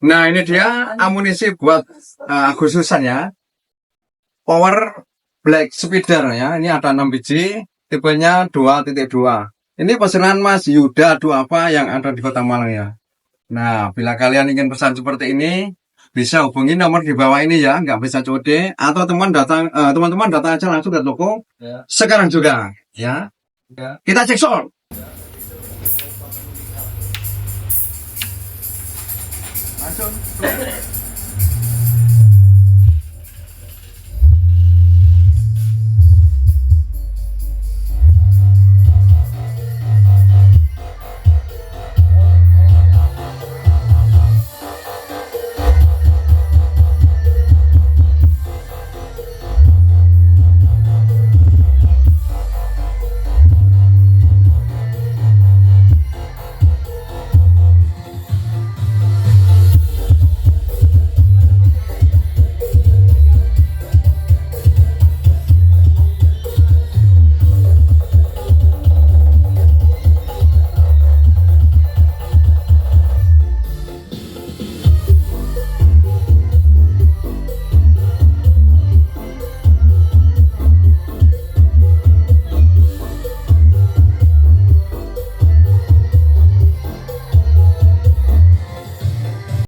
Nah, ini dia amunisi buat Agustusan ya. Power Black Speeder ya. Ini ada 6 biji, tipenya 2.2. Ini pesanan Mas Yuda Duafa yang ada di Kota Malang ya. Nah, bila kalian ingin pesan seperti ini, bisa hubungi nomor di bawah ini ya, nggak bisa COD, atau teman-teman datang aja langsung ke toko ya. Sekarang juga ya. Kita cek soal. Langsung.